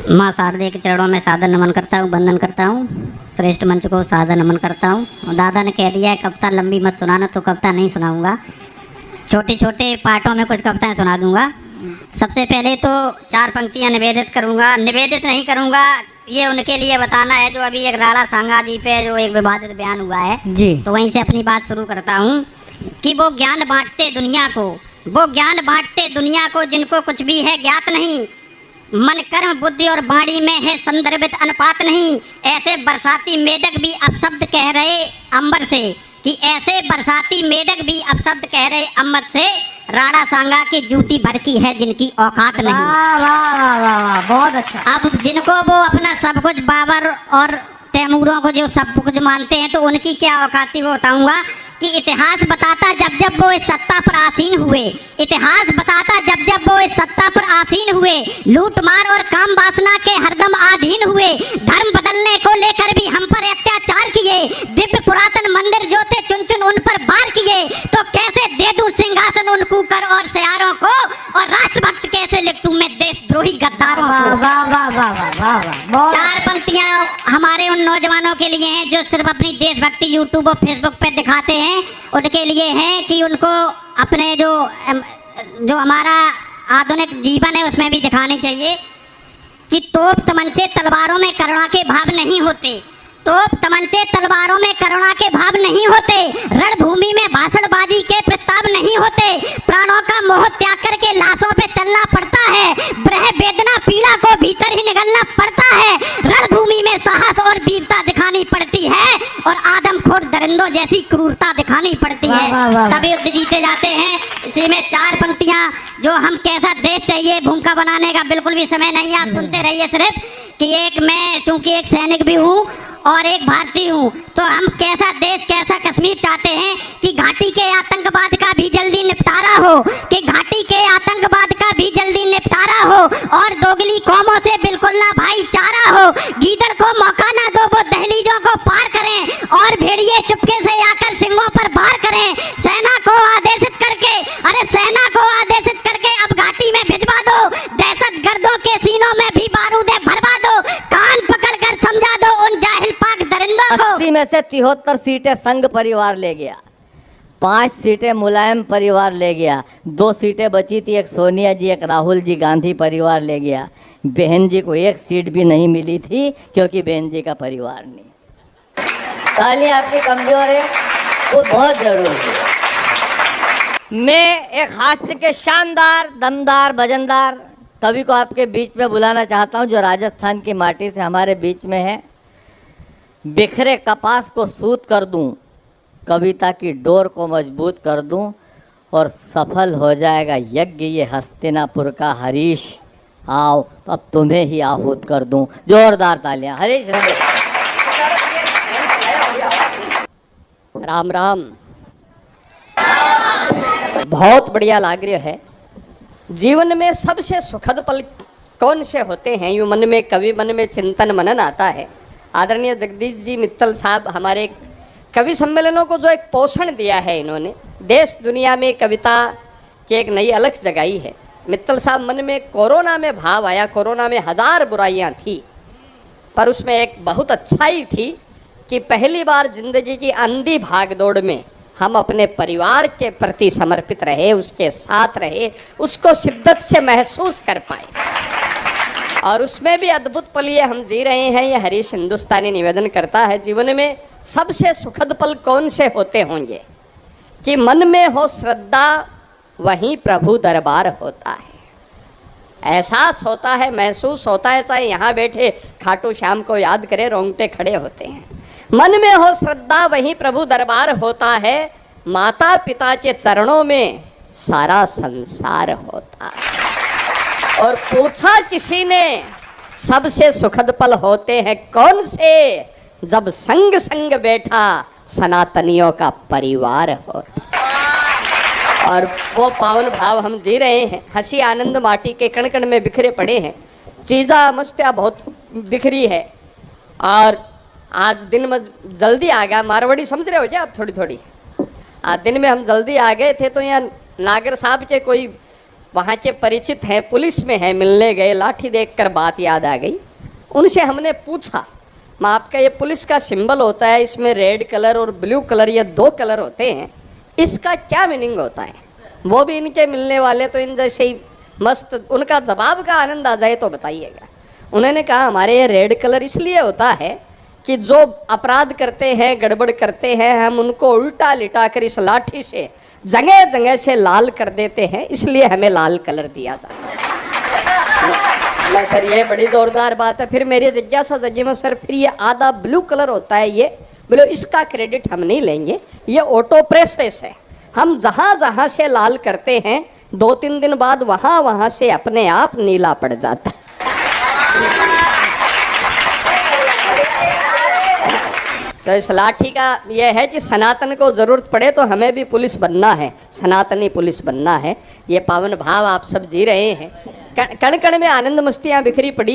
माँ शारदे के चरणों में सादर नमन करता हूँ, वंदन करता हूँ। श्रेष्ठ मंच को सादर नमन करता हूँ। और दादा ने कह दिया है कविता लंबी मत सुनाना, तो कविता नहीं सुनाऊंगा, छोटे छोटे पार्टों में कुछ कविताएं सुना दूंगा। सबसे पहले तो 4 पंक्तियां निवेदित करूंगा। निवेदित नहीं करूंगा, ये उनके लिए बताना है जो अभी एक राणा सांगा जी पे जो एक विवादित बयान हुआ है जी। तो वहीं से अपनी बात शुरू करता हूँ कि वो ज्ञान बांटते दुनिया को, वो ज्ञान बांटते दुनिया को जिनको कुछ भी है ज्ञात नहीं। मन कर्म बुद्धि और वाणी में है संदर्भित अनुपात नहीं। ऐसे बरसाती मेढक भी अपशब्द कह रहे अंबर से, कि ऐसे बरसाती मेढक भी अपशब्द कह रहे अम्मद से। राणा सांगा की जूती भर की है जिनकी औकात नहीं। वाह वाह वाह वाह वाह, बहुत अच्छा। अब जिनको वो अपना सब कुछ बाबर और तैमूरों को जो सब कुछ मानते हैं तो उनकी क्या औकात थी वो बताऊंगा कि इतिहास बताता जब जब वो इस सत्ता पर आसीन हुए, इतिहास बताता जब जब वो इस सत्ता पर आसीन हुए, लूट मार और काम वासना के हरदम अधीन हुए, धर्म बदलने को लेकर भी हम पर अत्याचार किए, दिव्य पुरातन मंदिर जो थे चुन चुन उन पर वार किए, तो कैसे दे दूं सिंहासन उन कुकर और सियारों को, और राष्ट्रभक्त कैसे लिख दूं मैं देशद्रोही गद्दारों को। वाह वाह वाह वाह वाह वाह, बहुत 4 पंक्तियां हमारे उन नौजवानों के लिए हैं जो सिर्फ अपनी देशभक्ति यूट्यूब और फेसबुक पे दिखाते हैं, उनके लिए हैं कि उनको अपने जो हमारा आधुनिक जीवन है उसमें भी दिखाने चाहिए कि तोप तमंचे तलवारों में करुणा के भाव नहीं होते, तोप तमंचे तलवारों में करुणा के भाव नहीं होते, रणभूमि में भाषणबाजी के प्रस्ताव नहीं होते, प्राणों का मोह त्याग करके लाशों पे चलना पड़ता है, ब्रह वेदना पीड़ा को भीतर ही निगलना पड़ता है, रणभूमि में साहस और वीरता दिखानी पड़ती है, और आदमखोर दरिंदों जैसी क्रूरता दिखानी पड़ती है, तभी युद्ध जीते जाते हैं। इसी में 4 पंक्तियां जो हम कैसा देश चाहिए, भूमिका बनाने का बिल्कुल भी समय नहीं है, आप सुनते रहिए सिर्फ कि एक मैं चूंकि एक सैनिक भी हूँ और एक भारतीय हूँ, तो हम कैसा देश कैसा कश्मीर चाहते हैं कि घाटी के आतंकवाद का भी जल्दी निपटारा हो, कि घाटी के आतंकवाद का भी जल्दी निपटारा हो, और दोगली कौमों से बिल्कुल ना भाईचारा हो, गीदड़ को मौका ना दो वो दहलीजों को पार करें, और भेड़िए चुपके से आकर सिंगों पर वार करें, सेना को आदेशित करके, अरे सेना को आदेशित करके अब घाटी में भिजवा दो, दहशत गर्दों के सीनों में भी बारूदे भरवा दो, कान पकड़ कर समझा दो उन जाहिल पाक दरिंदों को। 80 में से 73 सीटें संघ परिवार ले गया, 5 सीटें मुलायम परिवार ले गया, 2 सीटें बची थी, एक सोनिया जी एक राहुल जी गांधी परिवार ले गया। बहन जी को 1 सीट भी नहीं मिली थी क्योंकि बहन जी का परिवार नहीं। तालियां आपकी कमजोर है, वो बहुत जरूरी है। मैं एक हास्य के शानदार दमदार वजनदार कवि को आपके बीच में बुलाना चाहता हूं जो राजस्थान की माटी से हमारे बीच में है। बिखरे कपास को सूत कर दूं, कविता की डोर को मजबूत कर दूं, और सफल हो जाएगा यज्ञ ये हस्तिनापुर का हरीश। आओ अब तुम्हें ही आहूत कर दूं। जोरदार तालियां। हरीश राम राम। बहुत बढ़िया लाग रहा है। जीवन में सबसे सुखद पल कौन से होते हैं, यूँ मन में कवि मन में चिंतन मनन आता है। आदरणीय जगदीश जी मित्तल साहब हमारे कवि सम्मेलनों को जो एक पोषण दिया है, इन्होंने देश दुनिया में कविता की एक नई अलग जगाई है। मित्तल साहब मन में कोरोना में भाव आया, कोरोना में 1000 बुराइयां थी, पर उसमें एक बहुत अच्छाई थी कि पहली बार जिंदगी की अंधी भागदौड़ में हम अपने परिवार के प्रति समर्पित रहे, उसके साथ रहे, उसको शिद्दत से महसूस कर पाए, और उसमें भी अद्भुत पल ये हम जी रहे हैं। ये हरीश हिंदुस्तानी निवेदन करता है, जीवन में सबसे सुखद पल कौन से होते होंगे कि मन में हो श्रद्धा वहीं प्रभु दरबार होता है। एहसास होता है, महसूस होता है, चाहे यहाँ बैठे खाटू श्याम को याद करें रोंगटे खड़े होते हैं। मन में हो श्रद्धा वहीं प्रभु दरबार होता है, माता पिता के चरणों में सारा संसार होता है। और पूछा किसी ने सबसे सुखद पल होते हैं कौन से, जब संग संग बैठा सनातनियों का परिवार होता। और वो पावन भाव हम जी रहे हैं। हंसी आनंद माटी के कण कण में बिखरे पड़े हैं, चीज़ा मस्तिया बहुत बिखरी है। और आज दिन में जल्दी आ गया, मारवाड़ी समझ रहे हो क्या आप? थोड़ी थोड़ी आज दिन में हम जल्दी आ गए थे, तो यहाँ नागर साहब के कोई वहाँ के परिचित हैं, पुलिस में हैं, मिलने गए, लाठी देखकर बात याद आ गई। उनसे हमने पूछा, माँ आपका ये पुलिस का सिंबल होता है, इसमें रेड कलर और ब्लू कलर, ये 2 कलर होते हैं, इसका क्या मीनिंग होता है? वो भी इनके मिलने वाले तो इन जैसे ही मस्त, उनका जवाब का आनंद आ जाए तो बताइएगा। उन्होंने कहा हमारे ये रेड कलर इसलिए होता है कि जो अपराध करते हैं, गड़बड़ करते हैं, हम उनको उल्टा लिटा कर इस लाठी से जगह जगह से लाल कर देते हैं, इसलिए हमें लाल कलर दिया जाता है। सर ये बड़ी जोरदार बात है। फिर मेरी जिज्ञासा जगी में, सर फिर ये आधा ब्लू कलर होता है, ये बोले इसका क्रेडिट हम नहीं लेंगे, ये ऑटो प्रेसेस है, हम जहाँ जहाँ से लाल करते हैं 2-3 दिन बाद वहाँ वहाँ से अपने आप नीला पड़ जाता है। तो इस लाठी का यह है कि सनातन को ज़रूरत पड़े तो हमें भी पुलिस बनना है, सनातनी पुलिस बनना है। ये पावन भाव आप सब जी रहे हैं, कण कण में आनंद मस्तियाँ बिखरी पड़ी